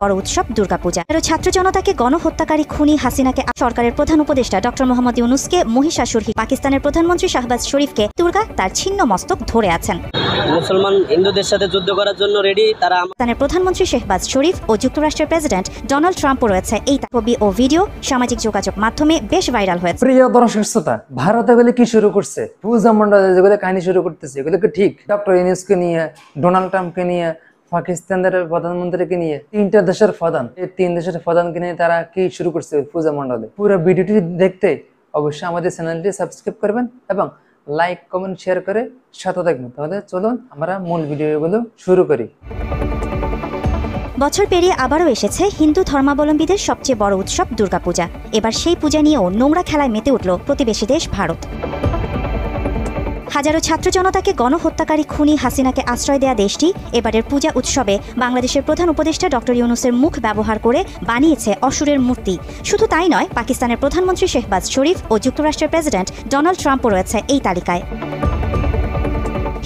বড় উৎসব দুর্গাপূজা। ছাত্র জনতাকে গণহত্যাকারী খুনি হাসিনাকে সরকারের প্রধান উপদেষ্টা ডক্টর মোহাম্মদ ইউনূসকে মহিষাসুর, পাকিস্তানের প্রধানমন্ত্রী শাহবাজ শরীফকে দুর্গা তার ছিন্ন মস্তক ধরে আছেন। মুসলমান হিন্দুদের সাথে যুদ্ধ করার জন্য রেডি তারা। পাকিস্তানের প্রধানমন্ত্রী শাহবাজ শরীফ ও যুক্তরাষ্ট্রের প্রেসিডেন্ট ডোনাল্ড ট্রাম্পও রয়েছে। এই ছবি ও ভিডিও সামাজিক যোগাযোগ মাধ্যমে বেশ ভাইরাল হয়েছে। প্রিয় দর্শক শ্রোতা, ভারত এগুলো কি শুরু করছে? পূজা মণ্ডল যেগুলো কাহিনী শুরু করতেছে, এগুলো কি ঠিক? ডক্টর ইউনূসকে নিয়ে, ডোনাল্ড ট্রাম্পকে নিয়ে, পাকিস্তানের প্রধানমন্ত্রীকে নিয়ে, তিনটা দেশের প্রধান, এই তিন দেশের প্রধানকে নিয়ে তারা কি শুরু করছে পূজা মণ্ডলে। পুরো ভিডিওটি দেখতে অবশ্যই আমাদের চ্যানেলটি সাবস্ক্রাইব করবেন এবং লাইক, কমেন্ট, শেয়ার করে সাথে থাকবেন। তাহলে চলুন আমরা মূল ভিডিওগুলো শুরু করি। বছর পেরিয়ে আবারও এসেছে হিন্দু ধর্মাবলম্বীদের সবচেয়ে বড় উৎসব দুর্গাপূজা। এবার সেই পূজা নিয়েও নোংরা খেলায় মেতে উঠল প্রতিবেশী দেশ ভারত। হাজারো ছাত্র জনতাকে গণহত্যাকারী খুনি হাসিনাকে আশ্রয় দেয়া দেশটি এবারের পূজা উৎসবে বাংলাদেশের প্রধান উপদেষ্টা ডক্টর ইউনূসের মুখ ব্যবহার করে বানিয়েছে অসুরের মূর্তি। শুধু তাই নয়, পাকিস্তানের প্রধানমন্ত্রী শাহবাজ শরীফ ও যুক্তরাষ্ট্রের প্রেসিডেন্ট ডোনাল্ড ট্রাম্পও রয়েছে এই তালিকায়।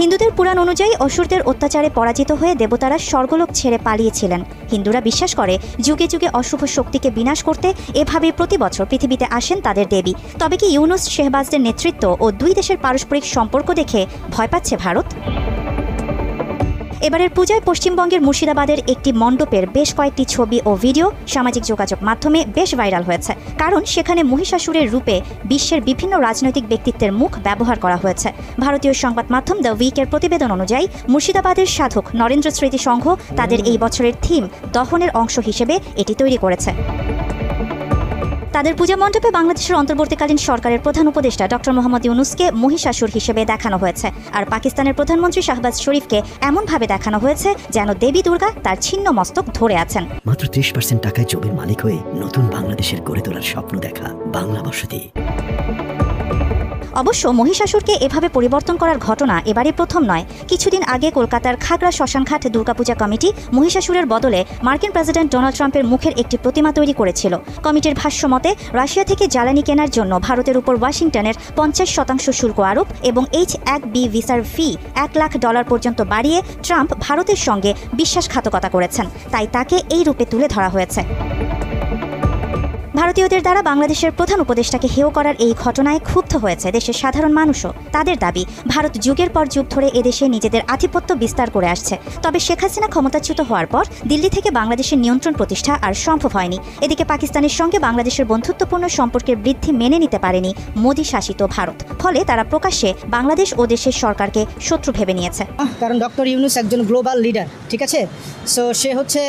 হিন্দুদের পুরাণ অনুযায়ী অসুরদের অত্যাচারে পরাজিত হয়ে দেবতারা স্বর্গলোক ছেড়ে পালিয়েছিলেন। হিন্দুরা বিশ্বাস করে যুগে যুগে অশুভ শক্তিকে বিনাশ করতে এভাবেই প্রতি বছর পৃথিবীতে আসেন তাদের দেবী। তবে কি ইউনূস শাহবাজদের নেতৃত্ব ও দুই দেশের পারস্পরিক সম্পর্ক দেখে ভয় পাচ্ছে ভারত? এবারের পূজায় পশ্চিমবঙ্গের মুর্শিদাবাদের একটি মণ্ডপের বেশ কয়েকটি ছবি ও ভিডিও সামাজিক যোগাযোগ মাধ্যমে বেশ ভাইরাল হয়েছে। কারণ সেখানে মহিষাসুরের রূপে বিশ্বের বিভিন্ন রাজনৈতিক ব্যক্তিত্বের মুখ ব্যবহার করা হয়েছে। ভারতীয় সংবাদ মাধ্যম দ্য উইকের প্রতিবেদন অনুযায়ী মুর্শিদাবাদের সাধক নরেন্দ্র স্মৃতি সংঘ তাদের এই বছরের থিম দহনের অংশ হিসেবে এটি তৈরি করেছে। তাদের পূজা মণ্ডপে বাংলাদেশের অন্তর্বর্তীকালীন সরকারের প্রধান উপদেষ্টা ডক্টর মোহাম্মদ ইউনূসকে মহিষাসুর হিসেবে দেখানো হয়েছে, আর পাকিস্তানের প্রধানমন্ত্রী শাহবাজ শরীফকে এমনভাবে দেখানো হয়েছে যেন দেবী দুর্গা তার ছিন্ন মস্তক ধরে আছেন। মাত্র 30% টাকায় জমির মালিক হয়ে নতুন বাংলাদেশের গড়ে তোলার স্বপ্ন দেখা বাংলা বসতি। অবশ্য মহিষাসুরকে এভাবে পরিবর্তন করার ঘটনা এবারে প্রথম নয়। কিছুদিন আগে কলকাতার খাগড়া শ্মশানঘাট দুর্গাপূজা কমিটি মহিষাসুরের বদলে মার্কিন প্রেসিডেন্ট ডোনাল্ড ট্রাম্পের মুখের একটি প্রতিমা তৈরি করেছিল। কমিটির ভাষ্য মতে, রাশিয়া থেকে জ্বালানি কেনার জন্য ভারতের উপর ওয়াশিংটনের 50% শুল্ক আরোপ এবং H-1B ভিসার ফি $1 লাখ পর্যন্ত বাড়িয়ে ট্রাম্প ভারতের সঙ্গে বিশ্বাসঘাতকতা করেছেন। তাই তাকে এই রূপে তুলে ধরা হয়েছে। ভারতীয়দের দ্বারা বাংলাদেশের প্রধান উপদেষ্টাকে হেয় করার এই ঘটনায় ক্ষুব্ধ হয়েছে দেশের সাধারণ মানুষও। তাদের দাবি, ভারত যুগের পর যুগ ধরে এদেশে নিজেদের আধিপত্য বিস্তার করে আসছে। তবে শেখ হাসিনা ক্ষমতাচ্যুত হওয়ার পর দিল্লি থেকে বাংলাদেশের নিয়ন্ত্রণ প্রতিষ্ঠা আর সম্ভব হয়নি। এদিকে পাকিস্তানের সঙ্গে বাংলাদেশের বন্ধুত্বপূর্ণ সম্পর্কের বৃদ্ধি মেনে নিতে পারেনি মোদি শাসিত ভারত। ফলে তারা প্রকাশ্যে বাংলাদেশ ও দেশের সরকারকে শত্রু ভেবে নিয়েছে। কারণ ডক্টর ইউনূস একজন গ্লোবাল লিডার, ঠিক আছে? সো সে হচ্ছে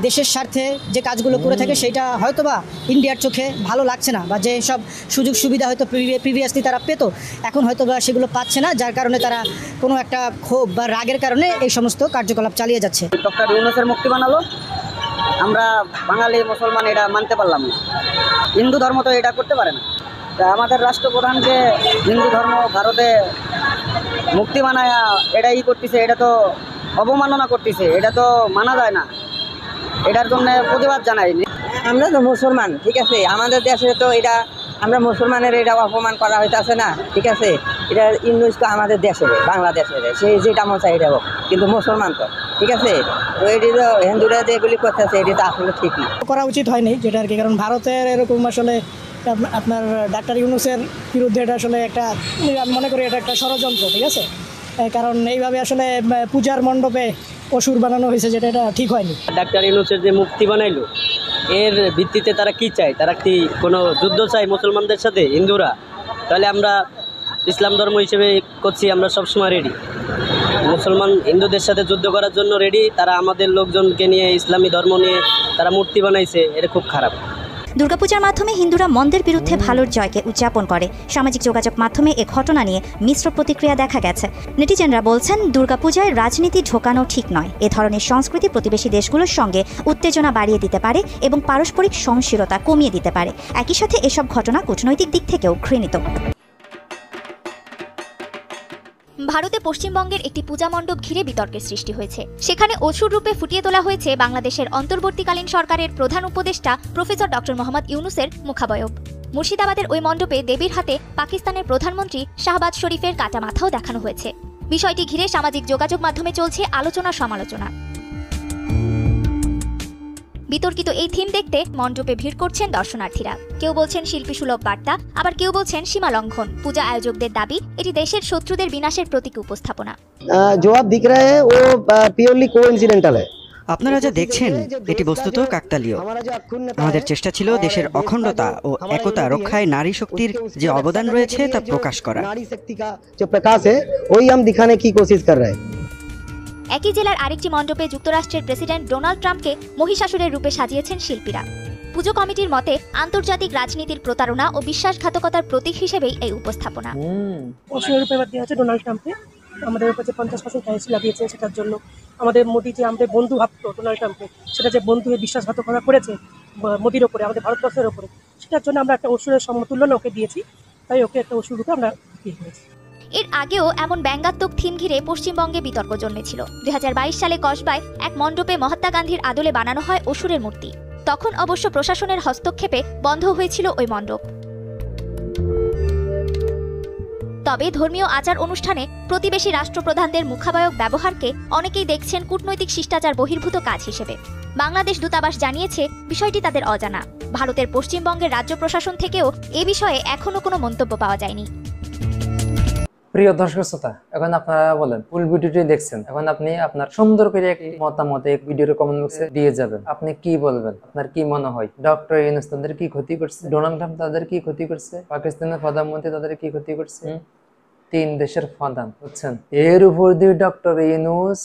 দেশের স্বার্থে যে কাজগুলো করে থাকে সেটা হয়তোবা ইন্ডিয়ার চোখে ভালো লাগছে না, বা যে সব সুযোগ সুবিধা হয়তো প্রিভিয়াসলি তারা পেত, এখন হয়তো বা সেগুলো পাচ্ছে না, যার কারণে তারা কোনো একটা ক্ষোভ বা রাগের কারণে এই সমস্ত কার্যকলাপ চালিয়ে যাচ্ছে। ডক্টর ইউনূসের মুক্তি বানালো, আমরা বাঙালি মুসলমান এটা মানতে পারলাম না। হিন্দু ধর্ম তো এটা করতে পারে না। আমাদের রাষ্ট্রপ্রধানকে হিন্দু ধর্ম ভারতে মুক্তি বানায় এটাই করতেছে, এটা তো অবমাননা করতেছে, এটা তো মানা যায় না। এটার জন্য প্রতিবাদ জানাইনি। আমরা তো মুসলমান, ঠিক আছে? আমাদের দেশে তো এটা আমরা মুসলমানের এটা অপমান করা হইতেছে না, ঠিক আছে? এটা ইউনূস তো আমাদের দেশের, বাংলাদেশের, সে যেটা মজা এটা হোক, কিন্তু মুসলমান তো, ঠিক আছে? তো এটি তো হিন্দুরা যেগুলি করতেছে এটি তো আসলে ঠিক না, করা উচিত হয়নি যেটা আর কি। কারণ ভারতের এরকম আসলে আপনার ডাক্তার ইউনূসের বিরুদ্ধে এটা আসলে একটা, আমি মনে করি এটা একটা ষড়যন্ত্র, ঠিক আছে? কারণ এইভাবে আসলে পূজার মণ্ডপে অসুর বানানো হয়েছে, যেটা এটা ঠিক হয়নি। ডাক্তার ইউনূসের যে মুক্তি বানাইলো, এর ভিত্তিতে তারা কি চায়? তারা কি কোনো যুদ্ধ চায় মুসলমানদের সাথে হিন্দুরা? তাহলে আমরা ইসলাম ধর্ম হিসেবে করছি, আমরা সবসময় রেডি। মুসলমান হিন্দুদের সাথে যুদ্ধ করার জন্য রেডি। তারা আমাদের লোকজনকে নিয়ে ইসলামী ধর্ম নিয়ে তারা মূর্তি বানাইছে, এটা খুব খারাপ। দুর্গাপূজার মাধ্যমে হিন্দুরা মন্দের বিরুদ্ধে ভালোর জয়কে উদযাপন করে। সামাজিক যোগাযোগ মাধ্যমে এ ঘটনা নিয়ে মিশ্র প্রতিক্রিয়া দেখা গেছে। নেটিজেনরা বলছেন, দুর্গাপূজায় রাজনীতি ঢোকানো ঠিক নয়। এ ধরনের সংস্কৃতি প্রতিবেশী দেশগুলোর সঙ্গে উত্তেজনা বাড়িয়ে দিতে পারে এবং পারস্পরিক সহনশীলতা কমিয়ে দিতে পারে। একই সাথে এসব ঘটনা কূটনৈতিক দিক থেকেও ঘৃণিত। ভারতে পশ্চিমবঙ্গের একটি পূজা মণ্ডপ ঘিরে বিতর্কের সৃষ্টি হয়েছে। সেখানে অসুর রূপে ফুটিয়ে তোলা হয়েছে বাংলাদেশের অন্তর্বর্তীকালীন সরকারের প্রধান উপদেষ্টা প্রফেসর ডক্টর মোহাম্মদ ইউনূসের মুখাবয়ব। মুর্শিদাবাদের ওই মণ্ডপে দেবীর হাতে পাকিস্তানের প্রধানমন্ত্রী শাহবাজ শরীফের কাটা মাথাও দেখানো হয়েছে। বিষয়টি ঘিরে সামাজিক যোগাযোগ মাধ্যমে চলছে আলোচনা সমালোচনা। বিতর্কিত এই থিম দেখতে মণ্ডপে ভিড় করছেন দর্শনার্থীরা। কেউ বলছেন শিল্পীসুলভ বার্তা, আবার কেউ বলছেন সীমা লঙ্ঘন। পূজা আয়োজকদের দাবি এটি দেশের শত্রুদের বিনাশের প্রতীকী উপস্থাপনা। जो आप दिख रहे हैं वो प्योरली कोइंसिडेंटल है। আপনারা যা দেখছেন এটি বস্তুত কাকতালীয়। আমাদের চেষ্টা ছিল দেশের অখণ্ডতা ও একতা রক্ষায় নারী শক্তির যে অবদান রয়েছে তা প্রকাশ করা। नारी शक्ति का जो प्रकाश है वही हम दिखाने की कोशिश कर रहे हैं। একই জেলার আরেকটি মণ্ডপে যুক্তরাষ্ট্রের প্রেসিডেন্ট ডোনাল্ড ট্রাম্পকে মহিষাসুরের রূপে সাজিয়েছেন শিল্পীরা। পুজো কমিটির মতে আন্তর্জাতিক রাজনীতির প্রতারণা ও বিশ্বাসঘাতকতার প্রতীক হিসেবেই এই উপস্থাপনা। অসুরের রূপে দেওয়া হচ্ছে ডোনাল্ড ট্রাম্পকে। আমাদের উপর যে 50% ট্যাক্স লাগিয়েছে সেটার জন্য আমাদের মোদি যে আমাদের বন্ধু ভাবতো ডোনাল্ড ট্রাম্পকে, সেটা যে বন্ধু বিশ্বাসঘাতকতা করেছে মোদির ওপরে, আমাদের ভারতবর্ষের ওপরে, সেটার জন্য আমরা একটা অসুরের সমতুল্য ওকে দিয়েছি। তাই ওকে একটা অসুর রূপে আমরা ইয়ে করেছি। এর আগেও এমন ব্যঙ্গাত্মক থিম ঘিরে পশ্চিমবঙ্গে বিতর্ক জন্মেছিল। 2022 সালে কসবায় এক মণ্ডপে মহাত্মা গান্ধীর আদলে বানানো হয় অসুরের মূর্তি। তখন অবশ্য প্রশাসনের হস্তক্ষেপে বন্ধ হয়েছিল ওই মণ্ডপ। তবে ধর্মীয় আচার অনুষ্ঠানে প্রতিবেশী রাষ্ট্রপ্রধানদের মুখাবয়ব ব্যবহারকে অনেকেই দেখছেন কূটনৈতিক শিষ্টাচার বহির্ভূত কাজ হিসেবে। বাংলাদেশ দূতাবাস জানিয়েছে বিষয়টি তাদের অজানা। ভারতের পশ্চিমবঙ্গের রাজ্য প্রশাসন থেকেও এ বিষয়ে এখনো কোনো মন্তব্য পাওয়া যায়নি। প্রিয় দর্শক শ্রোতা, এখন আপনারা বলেন, ফুল ভিডিওটি দেখছেন, এখন আপনি আপনার সুন্দর করে একটি মতামত এই ভিডিওর কমেন্ট বক্সে দিয়ে যাবেন। আপনি কি বলবেন? আপনার কি মনে হয় ডক্টর ইউনূস তাদের কি ক্ষতি করছে? ডোনাল্ড ট্রাম্প তাদের কি ক্ষতি করছে? পাকিস্তানের প্রধানমন্ত্রী তাদের কি ক্ষতি করছে? তিন দেশের প্রধান বুঝছেন। এর উপর দিয়ে ডক্টর ইউনূস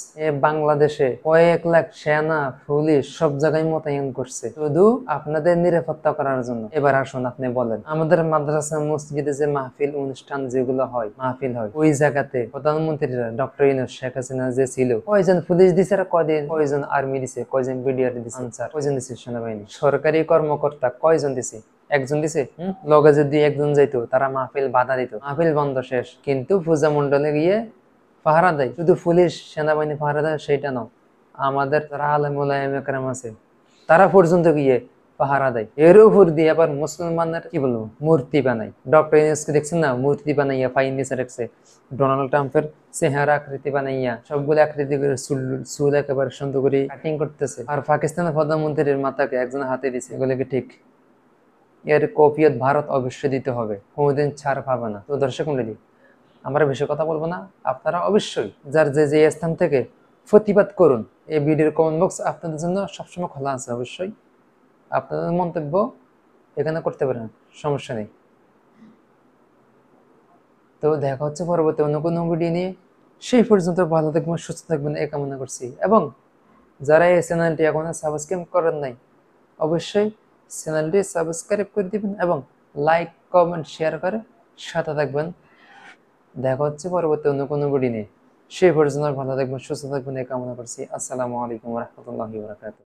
বাংলাদেশে কয়েক লাখ সেনা পুলিশ সব জায়গায় মোতায়েন করছে শুধু আপনাদের নিরাপত্তা করার জন্য। এবার আসুন আপনি বলেন, আমাদের মাদ্রাসা মসজিদে যে মাহফিল অনুষ্ঠান যেগুলো হয়, মাহফিল হয়, ওই জায়গাতে প্রধানমন্ত্রীরা ডক্টর ইউনূস, শেখ হাসিনা যে ছিল, কয়জন পুলিশ দিছে আর কয়জন আর্মি দিছে, কয়জন বিডিআর দিছে, আনসার কয়জন দিছে, সেনাবাহিনী সরকারি কর্মকর্তা কয়জন দিছে? একজন দিছে। লগে যদি একজন যাইতো তারা মাহফিল বাধা দিত, মাহফিল বন্ধ শেষ। কিন্তু পূজা মন্ডলে গিয়ে পাহারা দেয়, শুধু পুলিশ সেনাবাহিনী পাহারা দেয় সেটা নয়, আমাদের যারা আলেম ওলামা একরাম আছে তারা পর্যন্ত গিয়ে পাহারা দেয়। এর উপর দিয়ে আবার মুসলমানের কি বলবো মূর্তি বানাই। ডক্টর ইউনূসকে দেখছেন না, মূর্তি বানাইয়া ফাইন নিচে রাখছে। ডোনাল্ড ট্রাম্পের চেহারা আকৃতি বানাইয়া সবগুলো আকৃতি করে চুল একেবারে সুন্দর করে কাটিং করতেছে। আর পাকিস্তানের প্রধানমন্ত্রীর মাথাকে একজন হাতে দিছে। এগুলো কি ঠিক? এর কপিয়ত ভারত অবশ্যই দিতে হবে, কোনোদিন ছাড় পাবে না। তো দর্শক মণ্ডলী, আমরা বেশি কথা বলবো না, আপনারা অবশ্যই যার যে স্থান থেকে প্রতিবাদ করুন। এই ভিডিওর কমেন্ট বক্স আপনাদের জন্য সবসময় খোলা আছে, অবশ্যই আপনাদের মন্তব্য এখানে করতে পারেন, সমস্যা নেই। তো দেখা হচ্ছে পরবর্তী অন্য কোনো ভিডিও নিয়ে। সেই পর্যন্ত ভালো থাকবেন, সুস্থ থাকবেন এই কামনা করছি। এবং যারা এই চ্যানেলটি এখনো সাবস্ক্রাইব করেন নাই, অবশ্যই চ্যানেলটি সাবস্ক্রাইব করে দিবেন এবং লাইক কমেন্ট শেয়ার করে সাথে থাকবেন। দেখা হচ্ছে পরবর্তী অন্য কোনো ভিডিও নিয়ে। সেই পর্যন্ত ভালো থাকবেন, সুস্থ থাকবেন এই কামনা করছি। আসসালামু আলাইকুম ওয়া রাহমাতুল্লাহি ওয়া বারাকাতুহু।